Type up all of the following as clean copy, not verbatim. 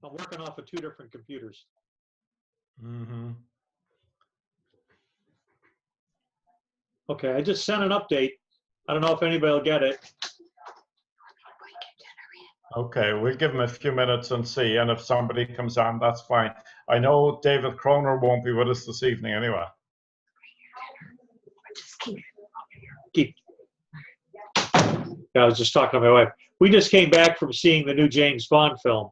I'm working off of 2 different computers. Mm-hmm. Okay, I just sent an update. I don't know if anybody will get it. Okay, we'll give him a few minutes and see, and if somebody comes on, that's fine. I know David Croner won't be with us this evening anyway. Keep. Yeah, I was just talking to my wife. We just came back from seeing the new James Bond film.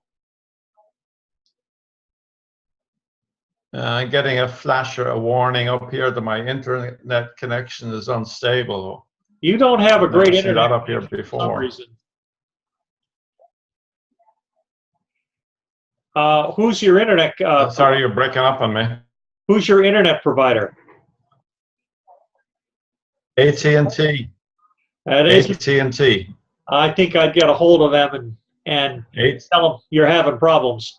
I'm getting a flash or a warning up here that my internet connection is unstable. You don't have a great I've seen internet that up here for some before. reason. Who's your internet? Sorry, you're breaking up on me. Who's your internet provider? AT&T. AT&T. I think I'd get a hold of them and tell them you're having problems.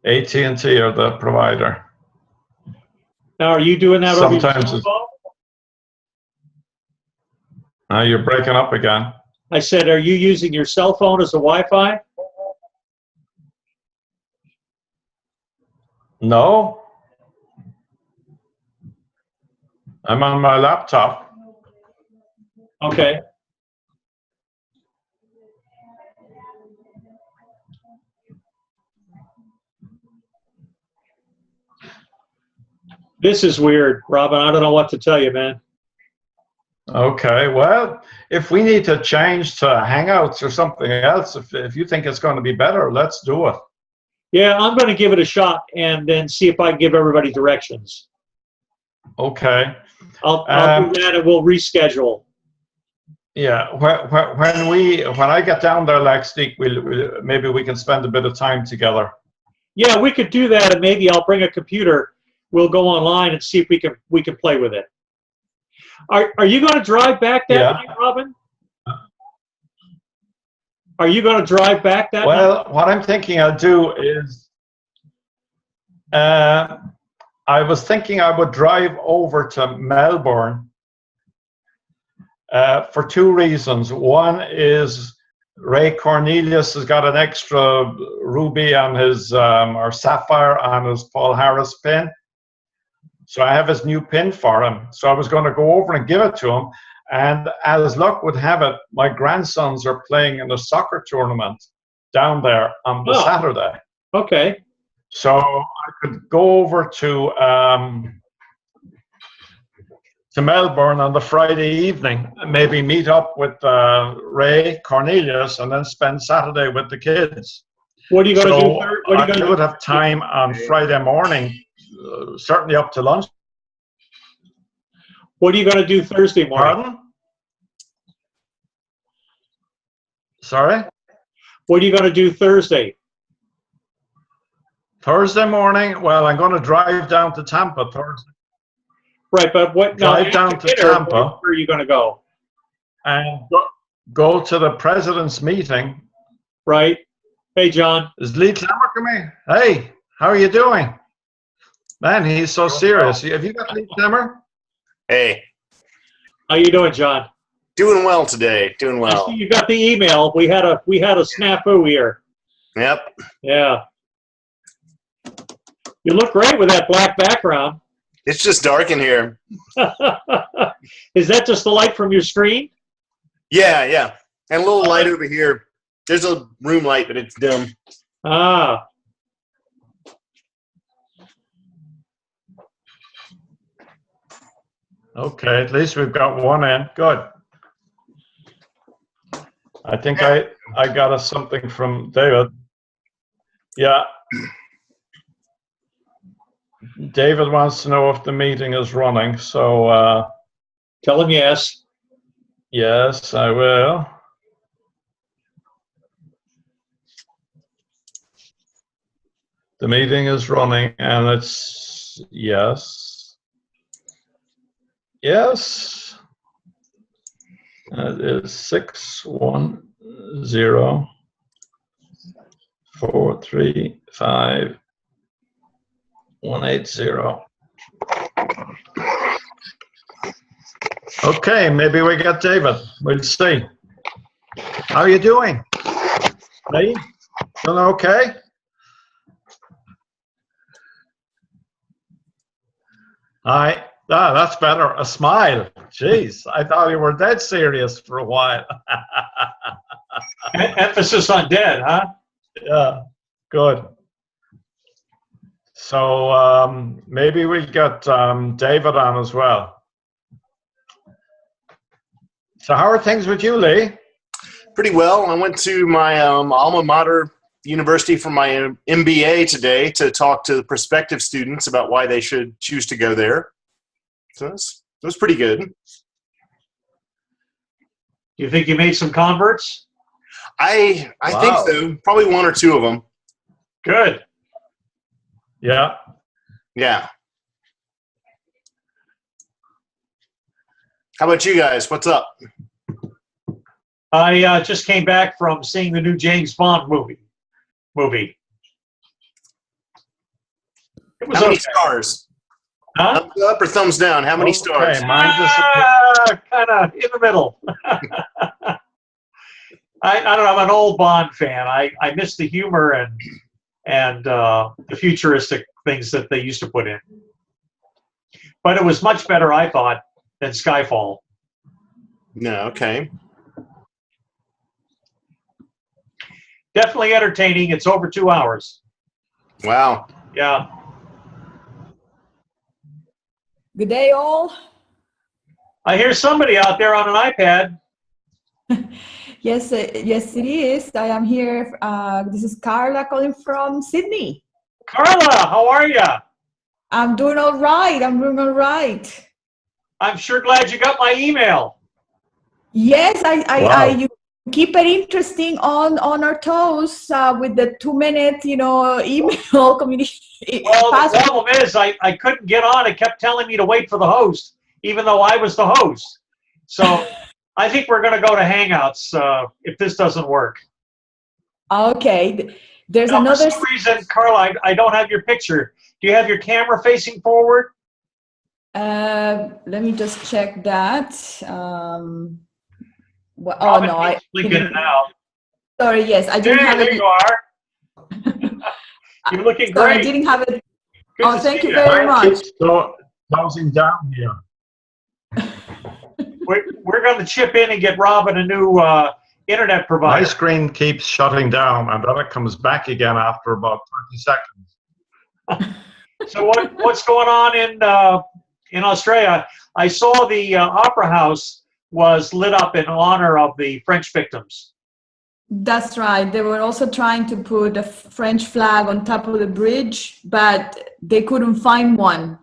AT&T are the provider. Now, are you doing that over your cell phone? You're breaking up again. I said, are you using your cell phone as a Wi-Fi? No. I'm on my laptop. Okay. This is weird, Robin. I don't know what to tell you, man. Okay, well, if we need to change to Hangouts or something else, if you think it's going to be better, let's do it. Yeah, I'm going to give it a shot and then see if I can give everybody directions. Okay. I'll do that and we'll reschedule. Yeah, when I get down there next week, maybe we can spend a bit of time together. Yeah, we could do that, and maybe I'll bring a computer. We'll go online and see if we can play with it. Are you going to drive back that night, Robin? Are you going to drive back that night? Well, what I'm thinking I'll do is, I was thinking I would drive over to Melbourne for 2 reasons. One is Ray Cornelius has got an extra ruby on his, or sapphire on his Paul Harris pin. So I have his new pin for him. So I was going to go over and give it to him. And as luck would have it, my grandsons are playing in a soccer tournament down there on the Saturday. Okay. So I could go over to Melbourne on the Friday evening and maybe meet up with Ray Cornelius and then spend Saturday with the kids. What are you going to do? What are you I would have time on Friday morning, certainly up to lunch. What are you going to do Thursday morning? Pardon? Sorry? What are you going to do Thursday? Thursday morning? Well, I'm going to drive down to Tampa Thursday. Right, but what? Drive down to Tampa. Where are you going to go? And go to the president's meeting. Right. Hey, John. Is Lee Clemmer coming? Hey, how are you doing? Man, he's so serious. Have you got Lee Clemmer? Hey. How you doing, John? Doing well today. Doing well. I see you got the email. We had a snafu here. Yep. Yeah. You look great with that black background. It's just dark in here. Is that just the light from your screen? Yeah, yeah. And a little light over here. There's a room light, but it's dim. Ah. Okay, at least we've got one in. Good. I think I got us something from David. Yeah. David wants to know if the meeting is running, so tell him yes. Yes, I will. The meeting is running, and it's yes. Yes. It is 610-435-180. Okay, maybe we get David. We'll see. How are you doing? Me? Feeling okay? Hi. Ah, that's better. A smile. Jeez, I thought you were dead serious for a while. Emphasis on dead, huh? Yeah, good. So maybe we get David on as well. So how are things with you, Lee? Pretty well. I went to my alma mater university for my MBA today to talk to prospective students about why they should choose to go there. So it was pretty good. You think you made some converts? I think so. Probably one or two of them. Good. Yeah. Yeah. How about you guys? What's up? I just came back from seeing the new James Bond movie. It was How many okay. stars? Huh? Thumbs up or thumbs down? How many stars? Mine kind of in the middle. I don't know. I'm an old Bond fan. I miss the humor and the futuristic things that they used to put in. But it was much better, I thought, than Skyfall. No, okay. Definitely entertaining. It's over 2 hours. Wow. Yeah. Good day, all. I hear somebody out there on an iPad. Yes, yes, it is. I am here. This is Carla calling from Sydney. Carla, how are you? I'm doing all right. I'm sure glad you got my email. Yes, Wow. you keep it interesting on our toes with the 2-minute, email communication. Well, the problem is I couldn't get on. It kept telling me to wait for the host, even though I was the host. So I think we're going to go to Hangouts if this doesn't work. Okay. There's Now, another. For some reason, Carla, I don't have your picture. Do you have your camera facing forward? Let me just check that. Oh Robin no, I blink in and out. Sorry. Yes, I didn't have it. There you are. You're looking Sorry, great. I didn't have it. Good Oh, to thank see you very much. So closing down here. We're going to chip in and get Robin a new internet provider. My screen keeps shutting down, and then it comes back again after about 30 seconds. So what's going on in Australia? I saw the Opera House was lit up in honor of the French victims. That's right. They were also trying to put a French flag on top of the bridge, but they couldn't find one.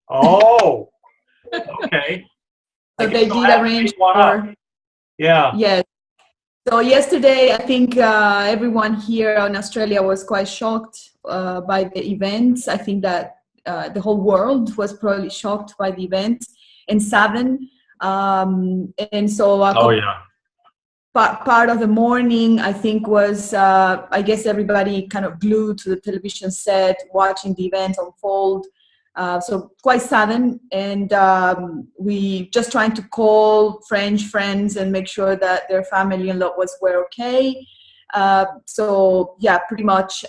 Oh, okay. So they did arrange for. Yeah. Yes. So yesterday, I think everyone here in Australia was quite shocked by the events. I think that the whole world was probably shocked by the event and saddened. And so part of the morning, I think, was, I guess, everybody kind of glued to the television set, watching the event unfold. So quite saddened, and we just trying to call French friends and make sure that their family and loved ones were okay. So yeah, pretty much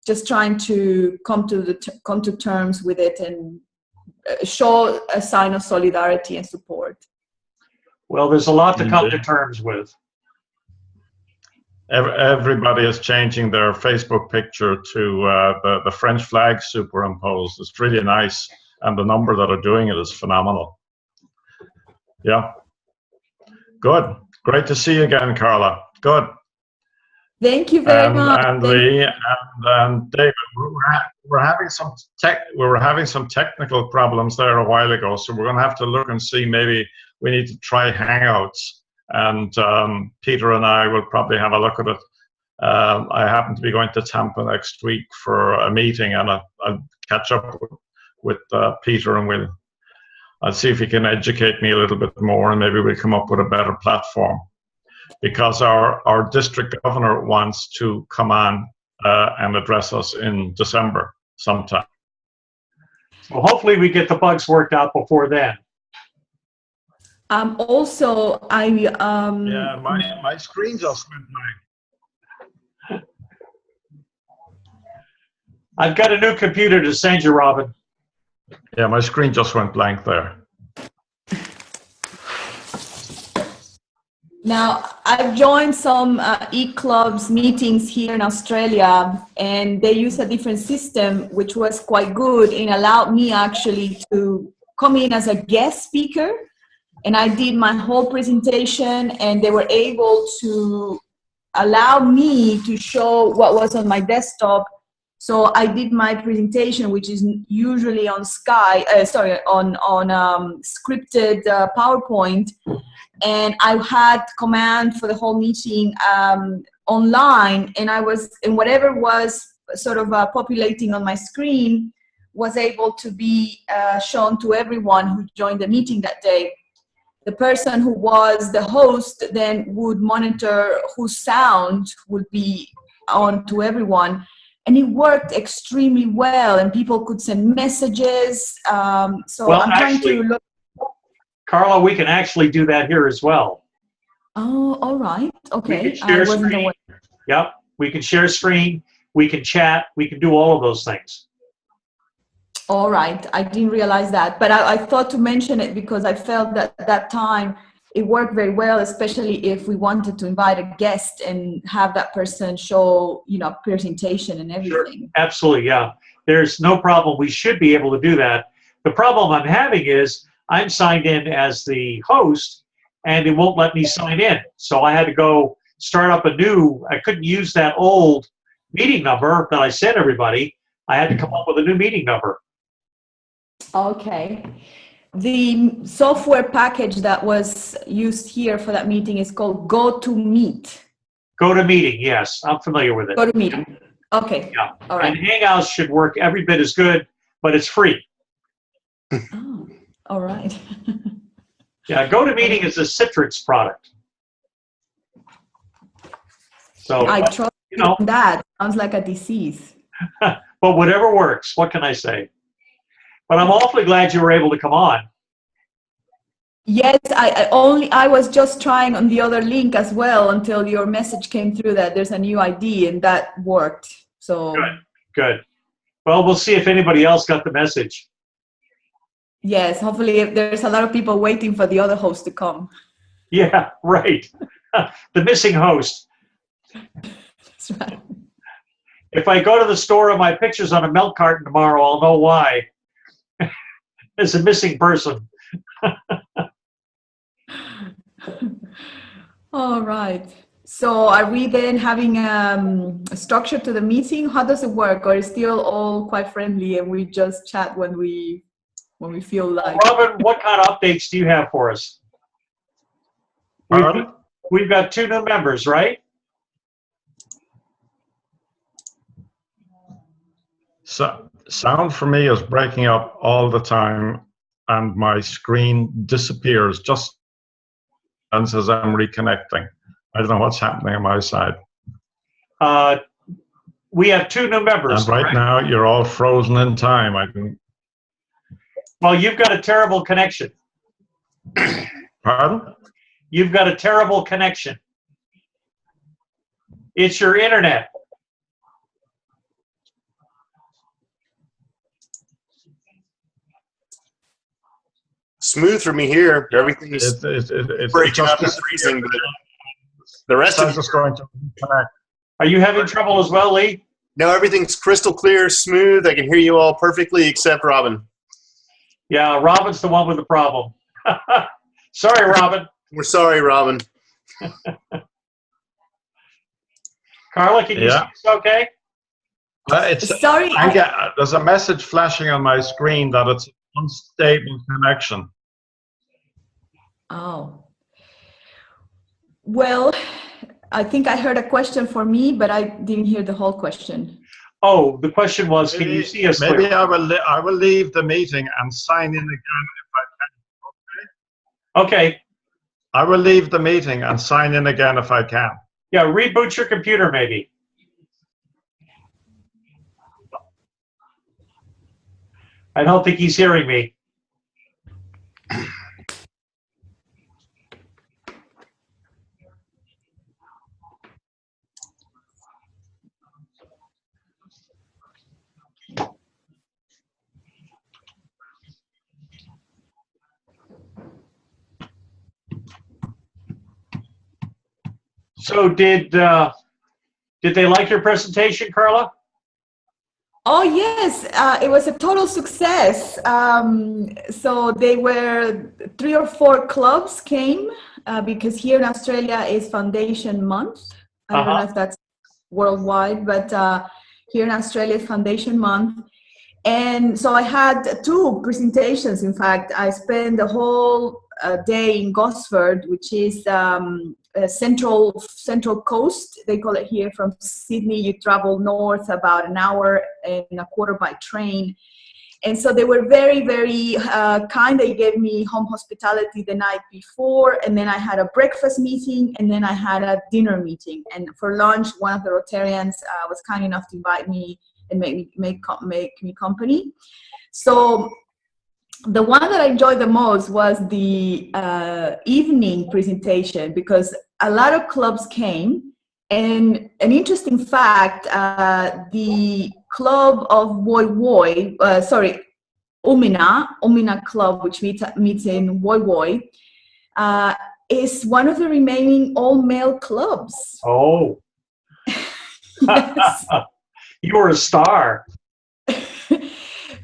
just trying to come to terms with it and show a sign of solidarity and support. Well, there's a lot to come to terms with. Everybody is changing their Facebook picture to the French flag superimposed. It's really nice, and the number that are doing it is phenomenal. Yeah. Good. Great to see you again, Carla. Good. Thank you very much. And Lee and David, we were having some technical problems there a while ago, so we're going to have to look and see. Maybe we need to try Hangouts, and Peter and I will probably have a look at it. I happen to be going to Tampa next week for a meeting, and I'll catch up with Peter, and I'll see if he can educate me a little bit more, and maybe we'll come up with a better platform. Because our district governor wants to come on and address us in December sometime. Well, hopefully we get the bugs worked out before then. Also, yeah, my screen just went blank. I've got a new computer to send you, Robin. Yeah, my screen just went blank there. Now, I've joined some e-clubs meetings here in Australia, and they use a different system, which was quite good and allowed me actually to come in as a guest speaker. And I did my whole presentation, and they were able to allow me to show what was on my desktop. So I did my presentation, which is usually on scripted PowerPoint. And I had command for the whole meeting online, and whatever was sort of populating on my screen was able to be shown to everyone who joined the meeting that day. The person who was the host then would monitor whose sound would be on to everyone, and it worked extremely well, and people could send messages. So Well, I'm trying to look. Carla, we can actually do that here as well. Oh, all right. We Okay. can share I wasn't screen. aware. Yep. We can share screen. We can chat. We can do all of those things. All right. I didn't realize that, but I thought to mention it because I felt that at that time it worked very well, especially if we wanted to invite a guest and have that person show, presentation and everything. Sure. Absolutely. Yeah. There's no problem. We should be able to do that. The problem I'm having is I'm signed in as the host, and it won't let me sign in. So I had to go start up I couldn't use that old meeting number that I sent everybody. I had to come up with a new meeting number. Okay. The software package that was used here for that meeting is called GoToMeet. GoToMeeting, yes. I'm familiar with it. GoToMeeting. Okay. Yeah. All right. And Hangouts should work every bit as good, but it's free. Oh, all right. Yeah, GoToMeeting is a Citrix product. So I trust that. Sounds like a disease. but whatever works. What can I say? But I'm awfully glad you were able to come on. Yes, I was just trying on the other link as well until your message came through that there's a new ID, and that worked. So Good. Well, we'll see if anybody else got the message. yes, hopefully if there's a lot of people waiting for the other host to come. Yeah, right. The missing host. That's right. If I go to the store and my picture's on a milk carton tomorrow, I'll know why. There's a missing person. All right. So are we then having a structure to the meeting? How does it work? Or is it still all quite friendly and we just chat when we feel like? Robin, what kind of updates do you have for us? We've got 2 new members, right? So, sound for me is breaking up all the time, and my screen disappears just as I'm reconnecting. I don't know what's happening on my side. We have 2 new members. And right now, you're all frozen in time. Well, you've got a terrible connection. Pardon? You've got a terrible connection. It's your internet. Smooth for me here. Everything is breaking up and freezing, but the rest of just going to connect. Are you having trouble as well, Lee? No, everything's crystal clear, smooth. I can hear you all perfectly except Robin. Yeah, Robin's the one with the problem. Sorry, Robin. We're sorry, Robin. Carla, can you see us okay? Sorry. There's a message flashing on my screen that it's an unstable connection. Oh. Well, I think I heard a question for me, but I didn't hear the whole question. Oh, the question was, can you see us Maybe clearly? I will leave the meeting and sign in again if I can. Okay. I will leave the meeting and sign in again if I can. Yeah, reboot your computer maybe. I don't think he's hearing me. So did they like your presentation, Carla? Oh yes, it was a total success. So they were 3 or 4 clubs came because here in Australia is Foundation Month. I don't know if that's worldwide, but here in Australia is Foundation Month. And so I had 2 presentations. In fact, I spent the whole day in Gosford, which is central coast. They call it here. From Sydney, you travel north about an hour and a quarter by train. And so they were very, very kind. They gave me home hospitality the night before, and then I had a breakfast meeting, and then I had a dinner meeting. And for lunch, one of the Rotarians was kind enough to invite me and make me company. So the one that I enjoyed the most was the evening presentation, because a lot of clubs came. And an interesting fact, the club of Umina Club, which meets in Woy Woy, is one of the remaining all-male clubs. Oh. Yes. You were a star.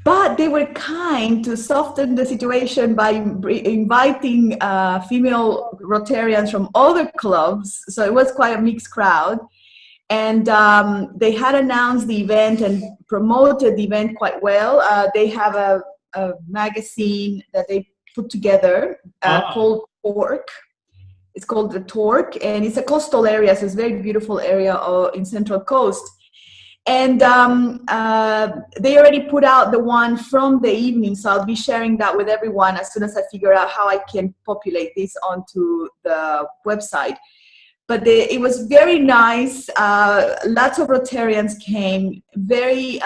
But they were kind to soften the situation by inviting female Rotarians from other clubs. So it was quite a mixed crowd. And they had announced the event and promoted the event quite well. They have a magazine that they put together called Torque. It's called the Torque, and it's a coastal area, so it's a very beautiful area in Central Coast. And they already put out the one from the evening, so I'll be sharing that with everyone as soon as I figure out how I can populate this onto the website. But it was very nice. Lots of Rotarians came, very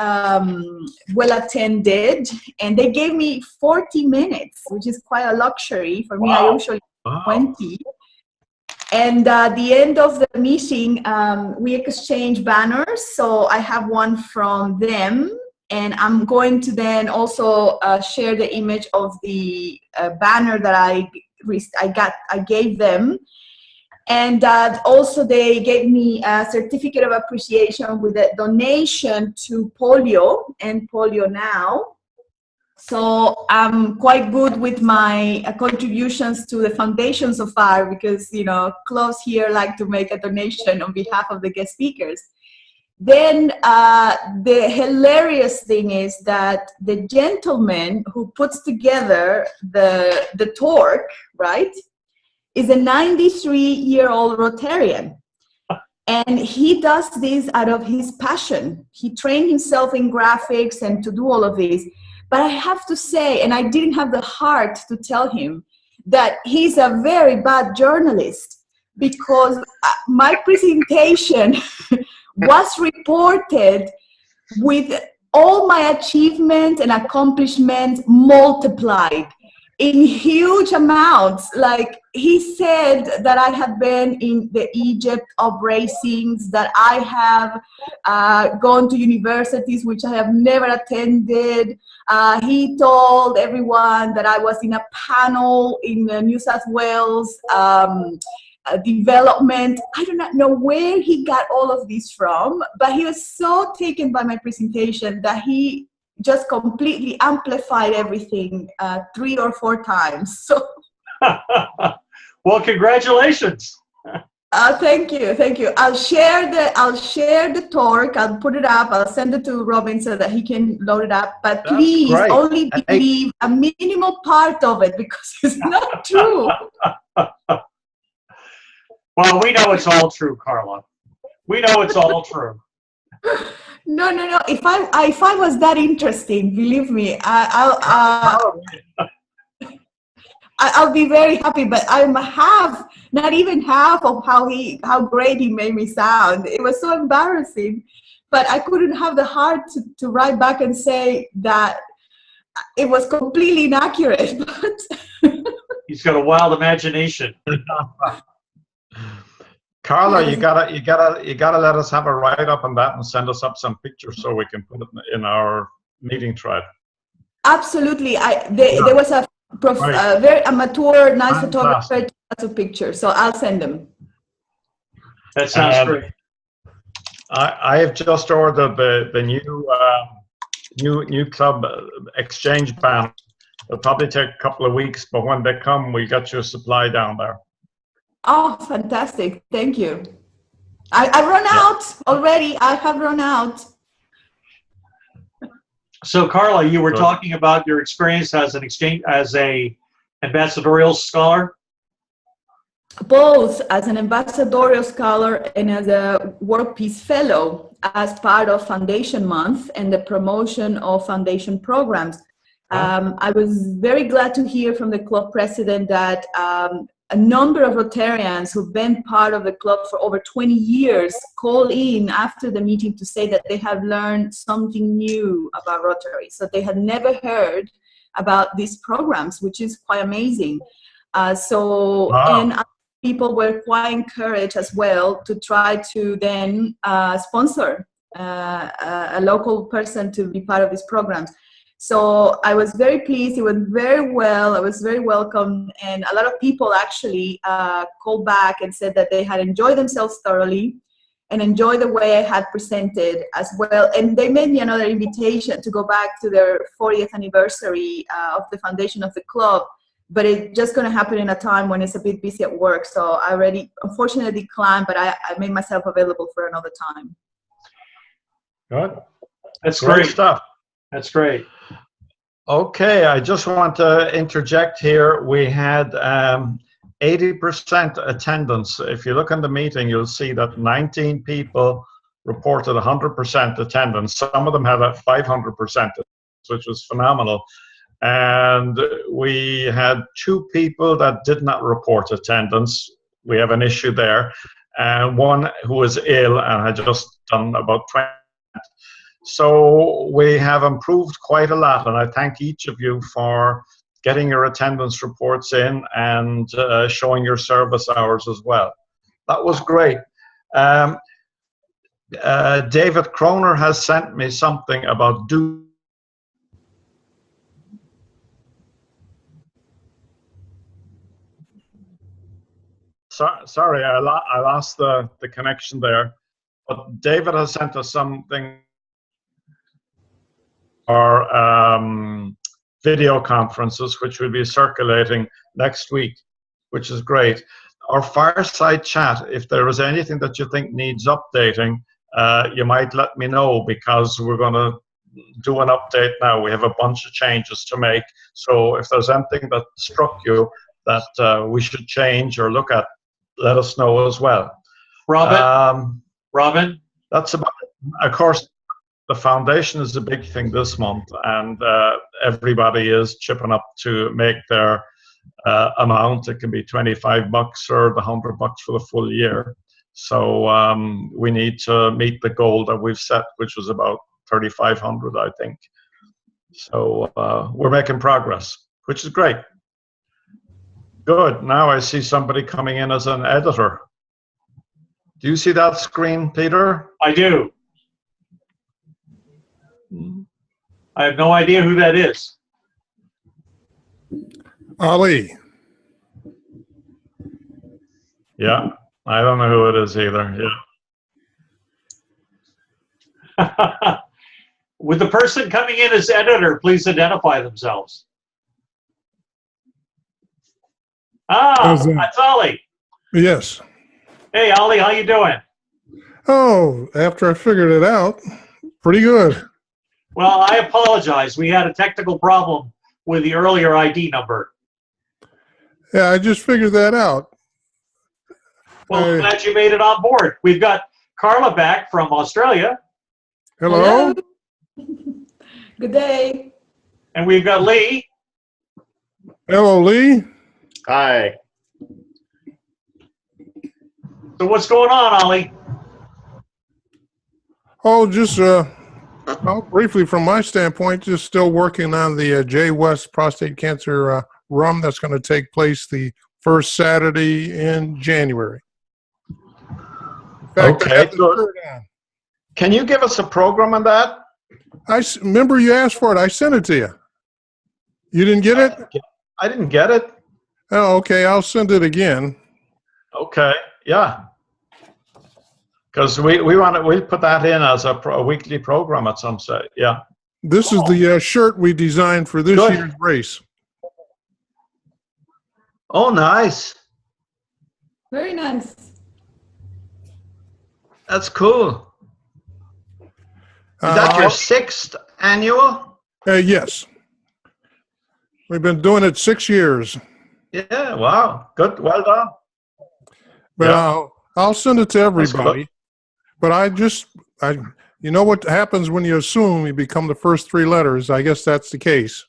well attended, and they gave me 40 minutes, which is quite a luxury for me. Wow. I usually 20. And at the end of the meeting, we exchanged banners. So I have one from them, and I'm going to then also share the image of the banner that I gave them. And also they gave me a certificate of appreciation with a donation to polio and Polio Now. So I'm quite good with my contributions to the foundation so far, because, you know, clubs here like to make a donation on behalf of the guest speakers. Then the hilarious thing is that the gentleman who puts together the Torque, right, is a 93-year-old Rotarian. And he does this out of his passion. He trained himself in graphics and to do all of this. But I have to say, and I didn't have the heart to tell him, that he's a very bad journalist, because my presentation was reported with all my achievements and accomplishments multiplied in huge amounts. Like, he said that I had been in the Egypt of racings, that I have gone to universities which I have never attended. He told everyone that I was in a panel in New South Wales development. I do not know where he got all of this from, but he was so taken by my presentation that he just completely amplified everything 3 or 4 times. So, well, congratulations. thank you, thank you. I'll share the Torque. I'll put it up. I'll send it to Robin so that he can load it up. But That's please great. only believe a minimal part of it, because it's not true. Well, we know it's all true, Carla. We know it's all true. No. If I was that interesting, believe me, I'll be very happy. But I'm not even half of how great he made me sound. It was so embarrassing, but I couldn't have the heart to write back and say that it was completely inaccurate. But He's got a wild imagination. Carla, you gotta let us have a write up on that and send us up some pictures so we can put it in our meeting thread. Absolutely, there was a very amateur, nice photographer, lots of pictures, so I'll send them. That sounds And great. I have just ordered the new club exchange band. It'll probably take a couple of weeks, but when they come, we got your supply down there. Oh, fantastic. Thank you. I've run out already. I have run out. So, Carla, you were Good. talking about your experience as a ambassadorial scholar. Both as an ambassadorial scholar and as a World Peace Fellow as part of Foundation Month and the promotion of foundation programs. I was very glad to hear from the club president that a number of Rotarians who've been part of the club for over 20 years call in after the meeting to say that they have learned something new about Rotary. So they had never heard about these programs, which is quite amazing. Wow. And people were quite encouraged as well to try to then sponsor a local person to be part of these programs. So I was very pleased. It went very well. I was very welcome. And a lot of people actually called back and said that they had enjoyed themselves thoroughly and enjoyed the way I had presented as well. And they made me another invitation to go back to their 40th anniversary of the foundation of the club. But it's just going to happen in a time when it's a bit busy at work. So I already, unfortunately, declined, but I made myself available for another time. Good. That's Great great. stuff. That's great. Okay, I just want to interject here. We had 80% attendance. If you look in the meeting, you'll see that 19 people reported 100% attendance. Some of them had a 500%, which was phenomenal. And we had 2 people that did not report attendance. We have an issue there. And one who was ill and had just done about 20. So we have improved quite a lot, and I thank each of you for getting your attendance reports in and showing your service hours as well. That was great. David Croner has sent me something about Sorry, I lost the connection there. But David has sent us something, our video conferences, which will be circulating next week, which is great. Our fireside chat, if there is anything that you think needs updating, you might let me know, because we're going to do an update now. We have a bunch of changes to make. So if there's anything that struck you that we should change or look at, let us know as well. Robin? That's about it. Of course, the foundation is a big thing this month, and everybody is chipping up to make their amount. It can be $25 or the $100 for the full year. So we need to meet the goal that we've set, which was about 3,500, I think. So we're making progress, which is great. Good. Now I see somebody coming in as an editor. Do you see that screen, Peter? I do. I have no idea who that is. Ali. Yeah, I don't know who it is either. Yeah. Would the person coming in as editor please identify themselves? That's Ollie. Yes. Hey, Ollie, how you doing? Oh, after I figured it out, pretty good. Well, I apologize. We had a technical problem with the earlier ID number. Yeah, I just figured that out. Well, I'm glad you made it on board. We've got Carla back from Australia. Hello? Good day. And we've got Lee. Hello, Lee. Hi. So what's going on, Ollie? Oh, just well, briefly from my standpoint, just still working on the J. West prostate cancer rum that's going to take place the first Saturday in January. In fact, I Okay, have the good. shirt on. Can you give us a program on that? Remember you asked for it. I sent it to you. You didn't get it? I didn't get it. Oh, okay. I'll send it again. Okay, yeah. Because we'll put that in as a weekly program at some stage. Yeah. This is the shirt we designed for this Good. year's race. Oh, nice. Very nice. That's cool. Is that your 6th annual? Yes. We've been doing it 6 years. Yeah, wow. Good. Well done. But Yeah. I'll send it to That's everybody. But you know what happens when you assume you become the first 3 letters? I guess that's the case.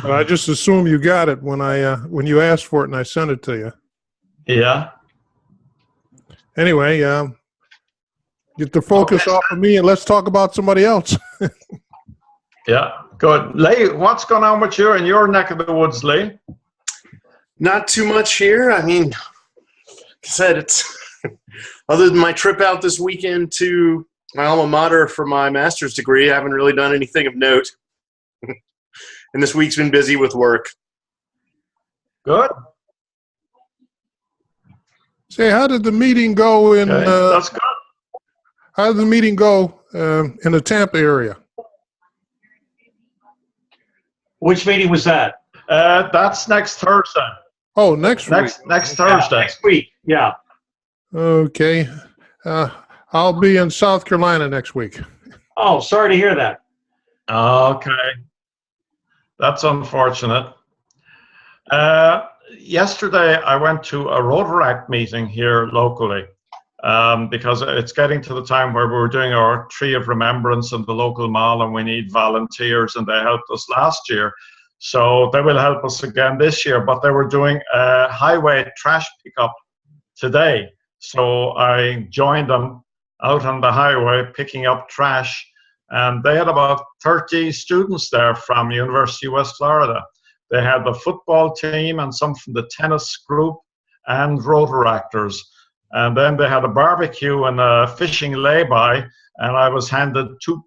But I just assume you got it when you asked for it and I sent it to you. Yeah. Anyway, get the focus off of me and let's talk about somebody else. Yeah. Good. Lee, what's going on with you in your neck of the woods, Lee? Not too much here. I mean, like I said, it's other than my trip out this weekend to my alma mater for my master's degree, I haven't really done anything of note. And this week's been busy with work. Good. Say, how did the meeting go in? Okay. That's good. How did the meeting go in the Tampa area? Which meeting was that? That's next Thursday. Oh, next week. Next Thursday. Next week, yeah. Okay. I'll be in South Carolina next week. Oh, sorry to hear that. Okay. That's unfortunate. Yesterday, I went to a Rotary meeting here locally because it's getting to the time where we're doing our Tree of Remembrance in the local mall and we need volunteers, and they helped us last year. So they will help us again this year, but they were doing a highway trash pickup today. So I joined them out on the highway picking up trash, and they had about 30 students there from University of West Florida. They had the football team and some from the tennis group and Rotaractors. And then they had a barbecue and a fishing lay-by, and I was handed 2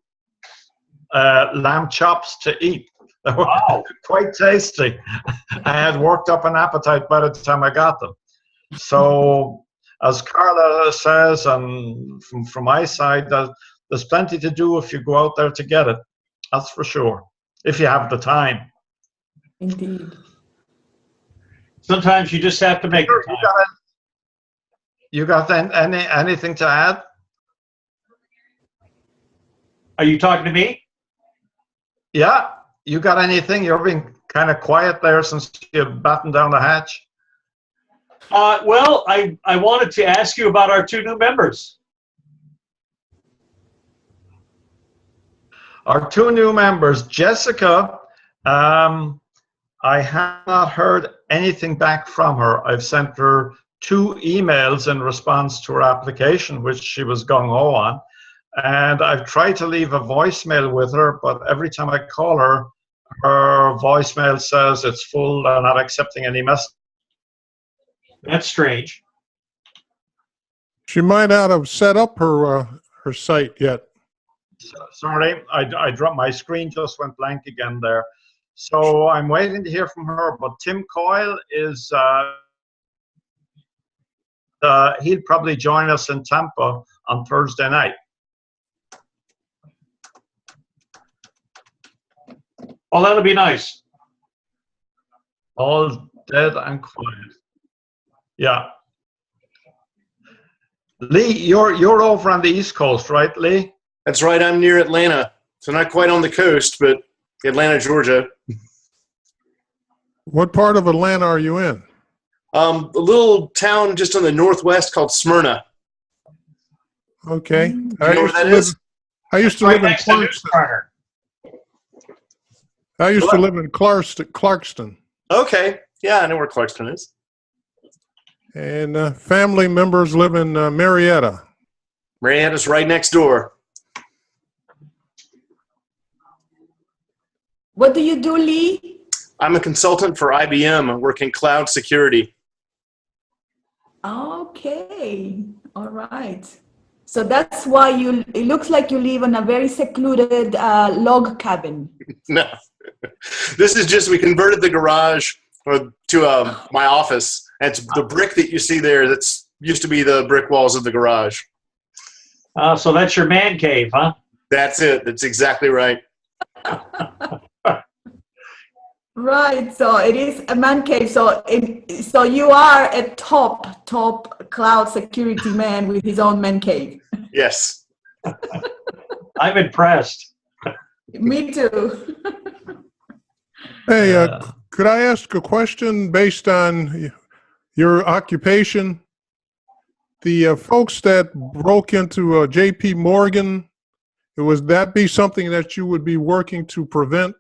lamb chops to eat. They were quite tasty. I had worked up an appetite by the time I got them. So, as Carla says, and from my side, there's plenty to do if you go out there to get it. That's for sure, if you have the time. Indeed. Sometimes you just have to make the time. You got anything to add? Are you talking to me? Yeah. You got anything? You're being kind of quiet there since you battened down the hatch. Well, I wanted to ask you about our 2 new members. Our 2 new members, Jessica, I have not heard anything back from her. I've sent her 2 emails in response to her application, which she was gung-ho on. And I've tried to leave a voicemail with her, but every time I call her, her voicemail says it's full, they're not accepting any messages. That's strange. She might not have set up her site yet. Sorry, I dropped my screen, just went blank again there. So I'm waiting to hear from her, but Tim Coyle is, he'll probably join us in Tampa on Thursday night. Oh, that'll be nice. All dead and quiet. Yeah. Lee, you're over on the East Coast, right, Lee? That's right. I'm near Atlanta. So not quite on the coast, but Atlanta, Georgia. What part of Atlanta are you in? A little town just on the northwest called Smyrna. Okay. You know where that is? I used to Right live in next to News Clarkston. Corner. I used to live in Clarkston. Okay. Yeah, I know where Clarkston is. And family members live in Marietta. Marietta's right next door. What do you do, Lee? I'm a consultant for IBM. I work in cloud security. Okay. All right. So that's why it looks like you live in a very secluded log cabin. No. This is just, we converted the garage to my office. That's the brick that you see there. That's used to be the brick walls of the garage. So that's your man cave, huh? That's it. That's exactly right. Right. So it is a man cave. So so you are a top cloud security man with his own man cave. Yes. I'm impressed. Me too. Hey, could I ask a question based on your occupation? The folks that broke into J.P. Morgan, would that be something that you would be working to prevent?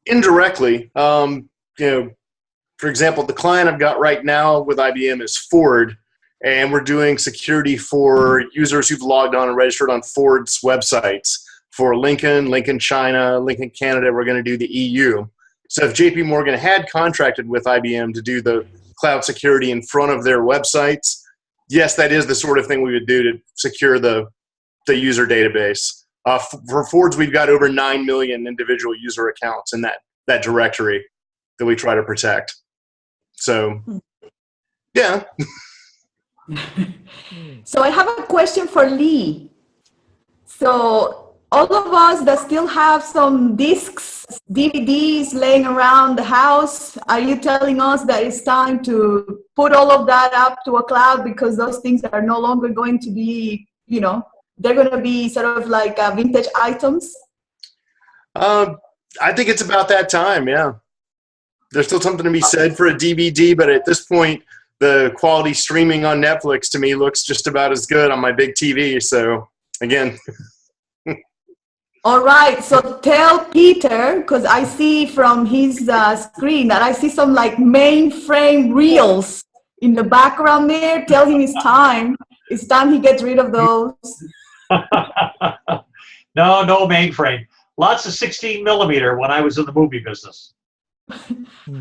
Indirectly, you know, for example, the client I've got right now with IBM is Ford, and we're doing security for users who've logged on and registered on Ford's websites. For Lincoln China, Lincoln Canada, we're going to do the EU. So if JP Morgan had contracted with IBM to do the cloud security in front of their websites, yes, that is the sort of thing we would do to secure the user database. For Ford's, we've got over 9 million individual user accounts in that directory that we try to protect. So, yeah. So I have a question for Lee. So all of us that still have some discs, DVDs laying around the house, are you telling us that it's time to put all of that up to a cloud because those things are no longer going to be, you know, they're going to be sort of like vintage items? I think it's about that time, yeah. There's still something to be said for a DVD, but at this point, the quality streaming on Netflix to me looks just about as good on my big TV. So, again. All right, so tell Peter, because I see from his screen that I see some like mainframe reels in the background there. Tell him it's time. It's time he gets rid of those. No mainframe. Lots of 16 millimeter when I was in the movie business.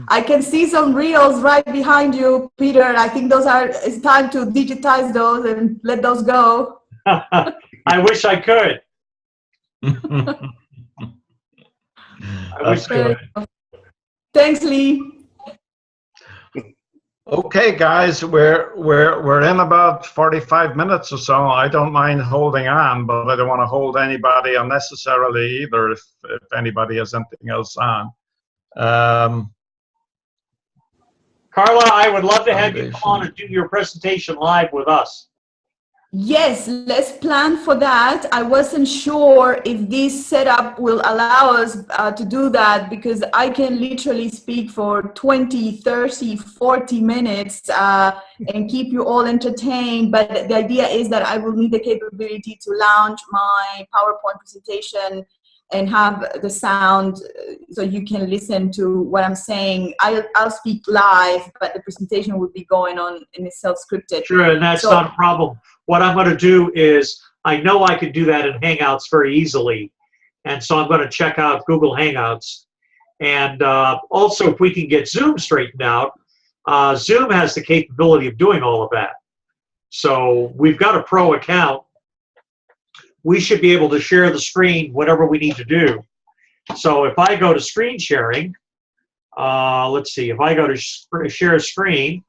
I can see some reels right behind you, Peter. I think it's time to digitize those and let those go. I wish I could. I wish I could. Thanks, Lee. Okay, guys, we're in about 45 minutes or so. I don't mind holding on, but I don't want to hold anybody unnecessarily either if anybody has anything else on. Carla, I would love to have you come on and do your presentation live with us. Yes, let's plan for that. I wasn't sure if this setup will allow us to do that because I can literally speak for 20, 30, 40 minutes and keep you all entertained. But the idea is that I will need the capability to launch my PowerPoint presentation and have the sound so you can listen to what I'm saying. I'll speak live, but the presentation will be going on in a self-scripted. Sure, and that's not a problem. What I'm going to do is, I know I could do that in Hangouts very easily, and so I'm going to check out Google Hangouts. And also, if we can get Zoom straightened out, Zoom has the capability of doing all of that. So we've got a pro account. We should be able to share the screen, whatever we need to do. So if I go to screen sharing, let's see, if I go to share screen.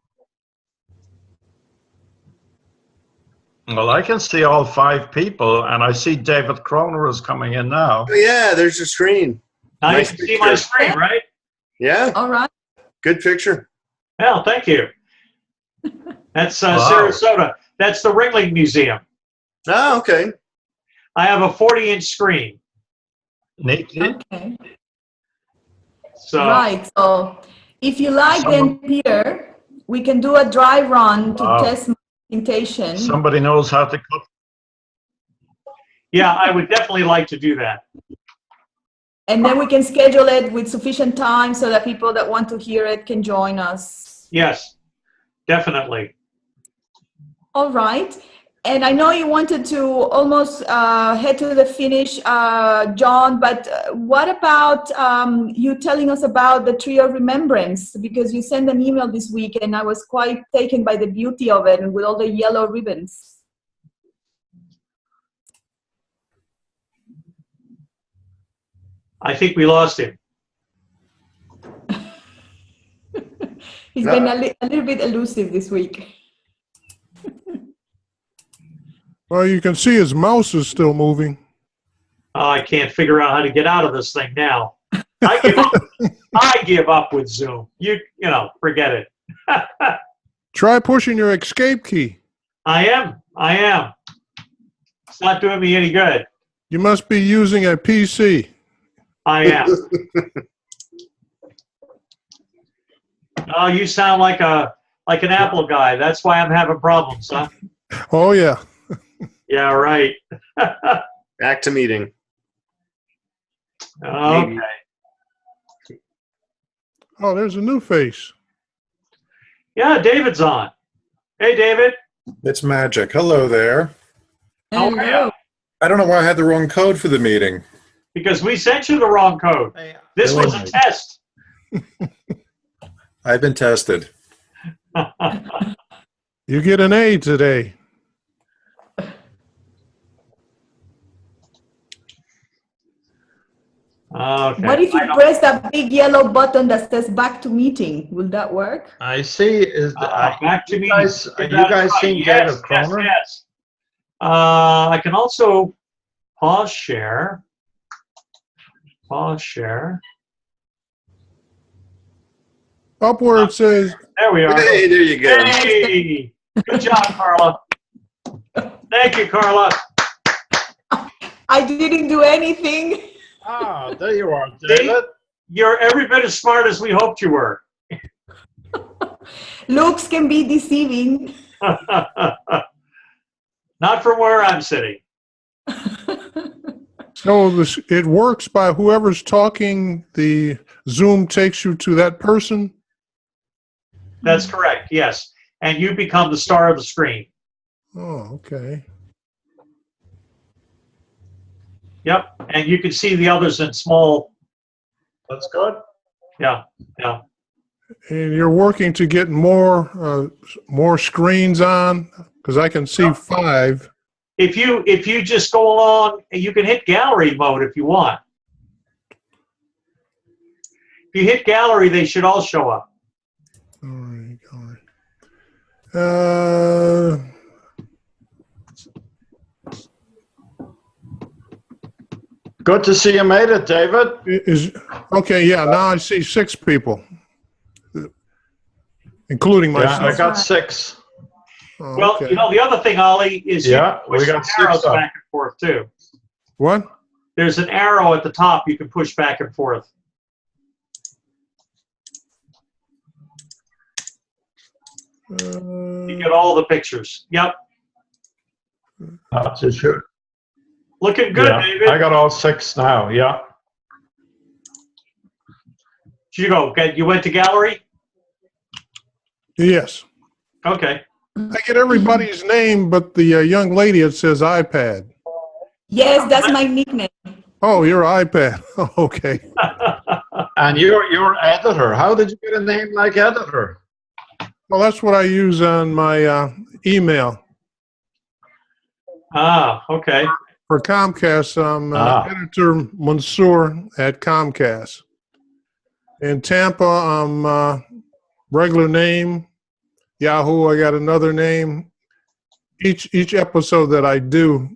Well, I can see all 5 people, and I see David Kroner is coming in now. Oh, yeah, there's your screen. Now Nice you can see my screen, right? Yeah. All right. Good picture. Well, thank you. That's Wow. Sarasota. That's the Ringling Museum. Oh, okay. I have a 40-inch screen. Neat. Okay. So, Right. So if you like, then Peter, we can do a dry run to test my presentation. Somebody knows how to cook. yeah, I would definitely like to do that. And then we can schedule it with sufficient time so that people that want to hear it can join us. Yes, definitely. All right. And I know you wanted to almost head to the finish, John, but what about you telling us about the Tree of Remembrance? Because you sent an email this week and I was quite taken by the beauty of it and with all the yellow ribbons. I think we lost him. He's been a little bit elusive this week. Well, you can see his mouse is still moving. I can't figure out how to get out of this thing now. I give up. I give up with Zoom. You know, forget it. Try pushing your escape key. I am. It's not doing me any good. You must be using a PC. I am. Oh, you sound like an Apple guy. That's why I'm having problems, huh? Oh, yeah. Yeah, right. Back to meeting. Okay. Oh, there's a new face. Yeah, David's on. Hey, David. It's magic. Hello there. How are you? I don't know why I had the wrong code for the meeting. Because we sent you the wrong code. This was a test. I've been tested. You get an A today. Okay. What if you press that big yellow button that says back to meeting? Will that work? I see. Is back to me. you guys seen David Croner? Yes. I can also pause share. Pause share. Up where it says, There we are. Hey, there you go. Hey, good job, Carla. Thank you, Carla. I didn't do anything. Ah, there you are, David. You're every bit as smart as we hoped you were. Looks can be deceiving. Not from where I'm sitting. so it works by whoever's talking, the Zoom takes you to that person? That's correct, yes. And you become the star of the screen. Oh, okay. Yep, and you can see the others in small. That's good. Yeah. And you're working to get more screens on? Because I can see 5. If you just go along, you can hit gallery mode if you want. If you hit gallery, they should all show up. All right. Good to see you made it, David. Okay, yeah, now I see 6 people, including myself. Yeah, I got 6. Oh, Well, okay. you know, the other thing, Ollie, is you Yeah, can push we got some arrows 6 up. back and forth, too. What? There's an arrow at the top you can push back and forth. You get all the pictures. Yep. That's sure. Looking good, Yeah, David. I got all 6 now. Yeah. Did you go? Okay, you went to gallery? Yes. Okay. I get everybody's name, but the young lady, it says iPad. Yes, that's my nickname. Oh, you're iPad. Okay. And you're editor. How did you get a name like editor? Well, that's what I use on my email. Ah, okay. For Comcast, I'm editor Mansour at Comcast. In Tampa, I'm regular name. Yahoo, I got another name. Each episode that I do,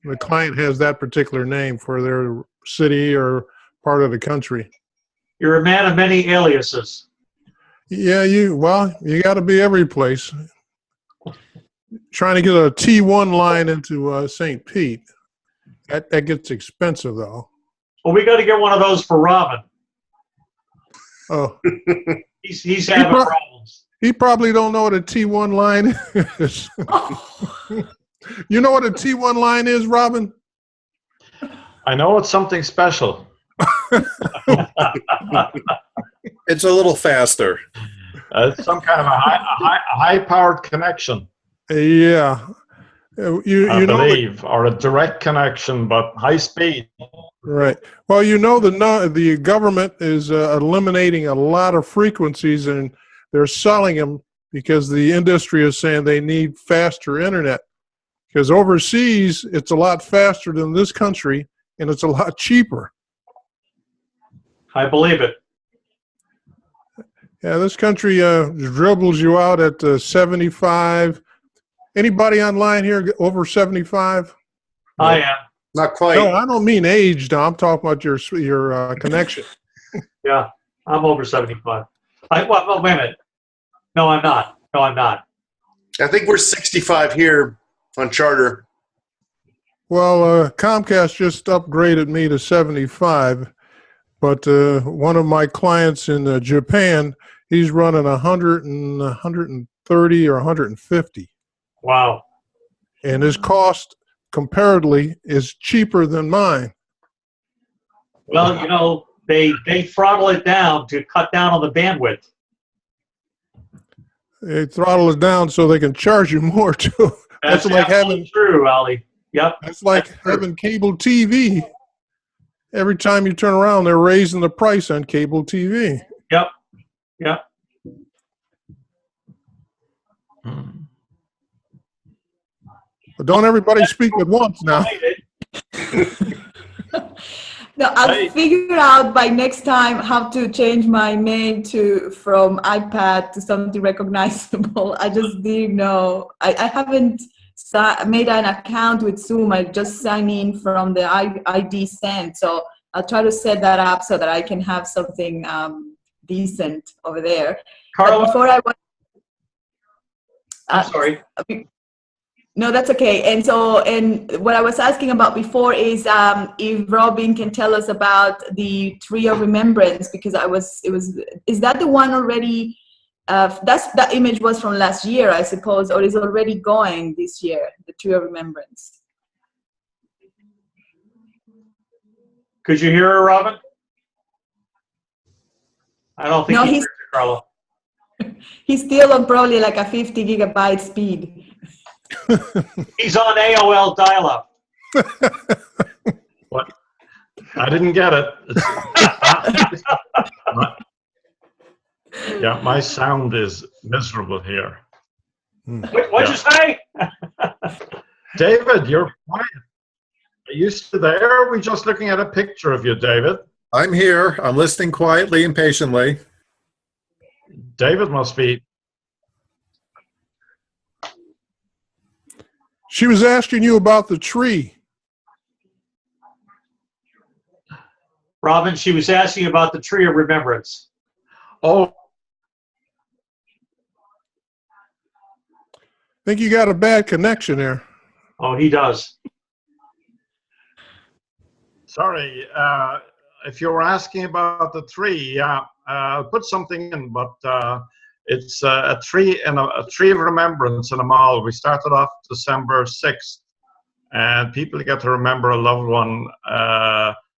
the client has that particular name for their city or part of the country. You're a man of many aliases. Yeah, you got to be every place. Trying to get a T1 line into St. Pete. That gets expensive, though. Well, we got to get one of those for Robin. Oh, He's having problems. he probably don't know what a T1 line is. You know what a T1 line is, Robin? I know it's something special. It's a little faster. It's some kind of a high-powered connection. Yeah. I believe, or a direct connection, but high speed. Right. Well, the government is eliminating a lot of frequencies, and they're selling them because the industry is saying they need faster internet. Because overseas, it's a lot faster than this country, and it's a lot cheaper. I believe it. Yeah, this country dribbles you out at 75. Anybody online here over 75? I am. Not quite. No, I don't mean age, Dom. I'm talking about your connection. Yeah, I'm over 75. Well, wait a minute. No, I'm not. No, I'm not. I think we're 65 here on Charter. Well, Comcast just upgraded me to 75, but one of my clients in Japan, he's running 130 or 150. Wow. And his cost comparatively is cheaper than mine. Well, you know, they throttle it down to cut down on the bandwidth. They throttle it down so they can charge you more too. That's like absolutely true, Ali. Yep. That's like having cable TV. Every time you turn around, they're raising the price on cable TV. Yep. Yep. But don't everybody speak at once now. No, I'll figure out by next time how to change my name from iPad to something recognizable. I just didn't know. I haven't made an account with Zoom. I just signed in from the ID sent. So I'll try to set that up so that I can have something decent over there. Carla, before I went, I'm sorry. No, that's okay. And what I was asking about before is if Robin can tell us about the Tree of Remembrance, because is that the one already? That image was from last year, I suppose, or is already going this year, the Tree of Remembrance? Could you hear her, Robin? I don't think No, he's Carla. He's still on probably like a 50 gigabyte speed. He's on AOL dial-up. What? I didn't get it. Yeah, my sound is miserable here. What'd you say? David, you're quiet. Are you still there? Or are we just looking at a picture of you, David? I'm here. I'm listening quietly and patiently. David must be. She was asking you about the tree. Robin, she was asking about the Tree of Remembrance. Oh, I think you got a bad connection there. Oh, he does. sorry. If you were asking about the tree, yeah, I'll put something in, but it's a tree of remembrance in a mall. We started off December 6th, and people get to remember a loved one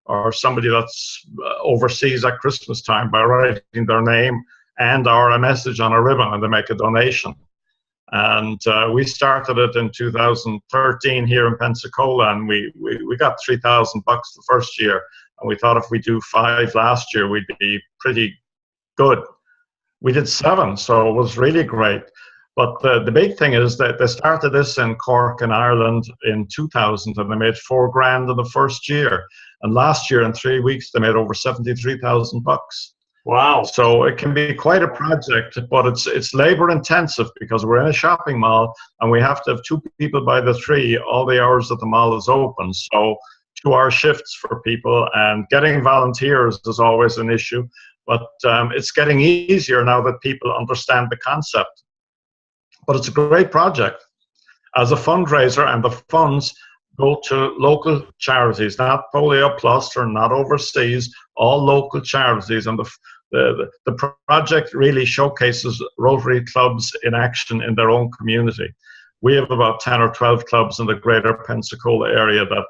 or somebody that's overseas at Christmas time by writing their name and or a message on a ribbon, and they make a donation. And we started it in 2013 here in Pensacola, and we got $3,000 the first year, and we thought if we do 5 last year, we'd be pretty good. We did 7, so it was really great. But the big thing is that they started this in Cork in Ireland in 2000, and they made $4,000 in the first year. And last year in 3 weeks, they made over $73,000. Wow. So it can be quite a project, but it's labor intensive because we're in a shopping mall and we have to have 2 people by the tree all the hours that the mall is open. So 2-hour shifts for people, and getting volunteers is always an issue. But it's getting easier now that people understand the concept. But it's a great project as a fundraiser, and the funds go to local charities, not Polio Plus or not overseas, all local charities. And the project really showcases Rotary clubs in action in their own community. We have about 10 or 12 clubs in the greater Pensacola area that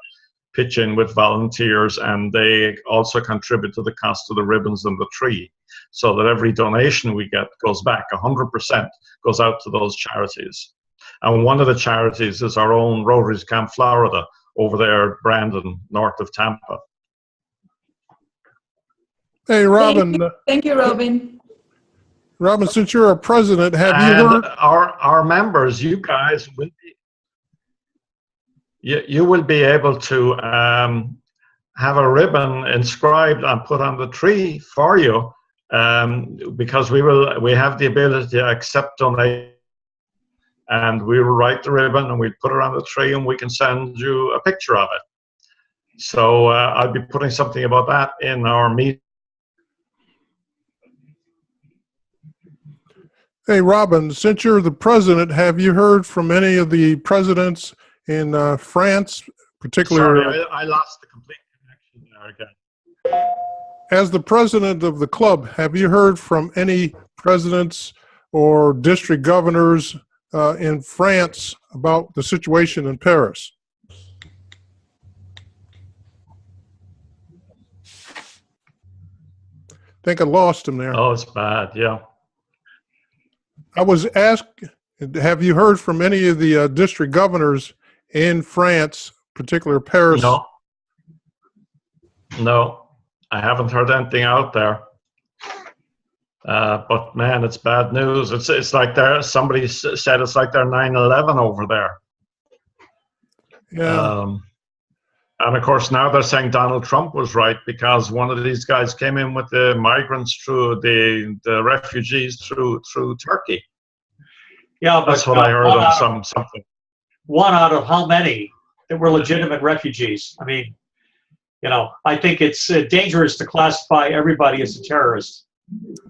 pitch in with volunteers, and they also contribute to the cost of the ribbons and the tree, so that every donation we get goes back, 100% goes out to those charities. And one of the charities is our own Rotary's Camp Florida over there, Brandon, north of Tampa. Hey, Robin. Thank you, Robin. Robin, since you're a president, have you heard? Our members, you guys will be, you will be able to have a ribbon inscribed and put on the tree for you because we have the ability to accept donations, and we will write the ribbon and we put it on the tree and we can send you a picture of it. So I'll be putting something about that in our meeting. Hey, Robin, since you're the president, have you heard from any of the presidents in France, particularly? Sorry, I lost the complete connection there again. As the president of the club, have you heard from any presidents or district governors in France about the situation in Paris? I think I lost him there. Oh, it's bad, yeah. I was asked, have you heard from any of the district governors in France, particular Paris? No. No, I haven't heard anything out there. But man, it's bad news. It's like somebody said it's like they're 9/11 over there. Yeah. And of course now they're saying Donald Trump was right because one of these guys came in with the migrants through the refugees through Turkey. Yeah, but that's what I heard on something. One out of how many that were legitimate refugees? I mean, I think it's dangerous to classify everybody as a terrorist.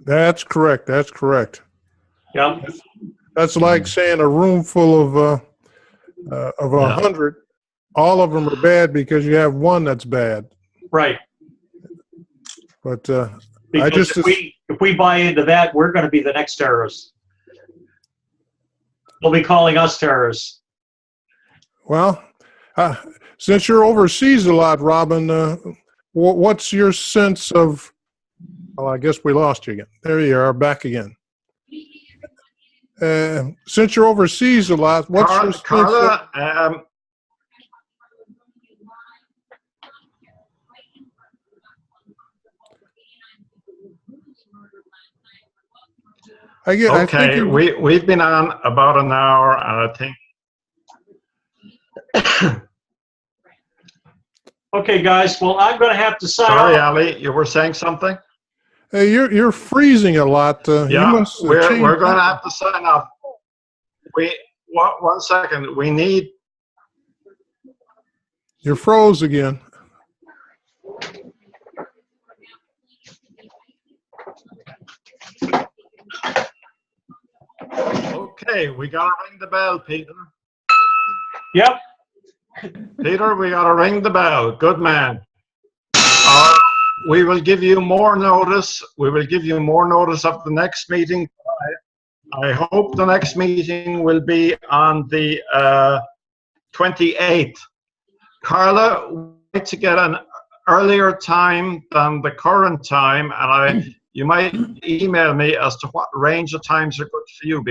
That's correct. That's correct. Yeah. That's like saying a room full of 100, all of them are bad because you have one that's bad. Right. But because if we buy into that, we're going to be the next terrorists. They'll be calling us terrorists. Well, since you're overseas a lot, Robin, what's your sense of? Well, I guess we lost you again. There you are, back again. Since you're overseas a lot, what's your sense Carla, I think we've been on about an hour, and I think. Okay, guys. Well, I'm going to have to sign Sorry, off. Ali, you were saying something? Hey, you're freezing a lot. Yeah, we're going to have to sign off. One second. We need. You're froze again. Okay, we got to ring the bell, Peter. Yep. Peter, we got to ring the bell. Good man. We will give you more notice. We will give you more notice of the next meeting. I hope the next meeting will be on the 28th. Carla, we'd like to get an earlier time than the current time, and you might email me as to what range of times are good for you.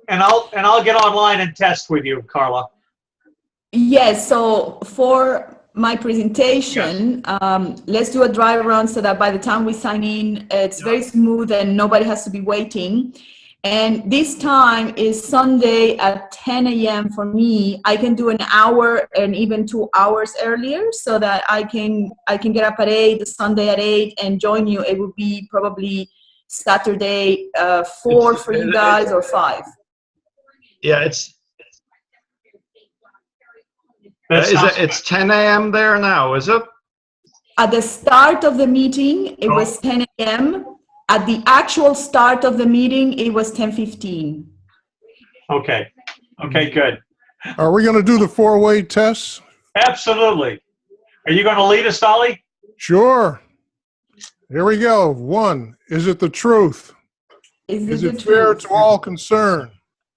And I'll get online and test with you, Carla. Yes. So for my presentation, let's do a dry run so that by the time we sign in, it's very smooth and nobody has to be waiting. And this time is Sunday at 10 a.m. for me. I can do an hour and even 2 hours earlier so that I can get up at 8, Sunday at 8, and join you. It would be probably Saturday 4 for you guys or 5. Yeah, it's 10 a.m. there now, is it? At the start of the meeting, it was 10 a.m. At the actual start of the meeting, it was 10:15. Okay. Okay, good. Are we going to do the 4-way tests? Absolutely. Are you going to lead us, Ollie? Sure. Here we go. 1, is it the truth? Is it fair to all concerned?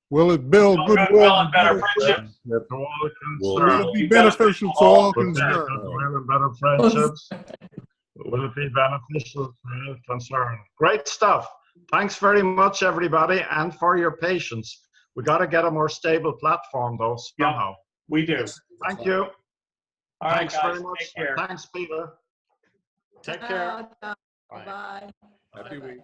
Will it build goodwill and better friendship? Will it be beneficial to all concerned? Better friendships? Will it be beneficial to all concerned? Great stuff. Thanks very much, everybody, and for your patience. We got to get a more stable platform, though, somehow. Yeah, we do. Thank you. All right, Thanks guys, very much. take care. Thanks, Peter. Take care. Bye. Happy week.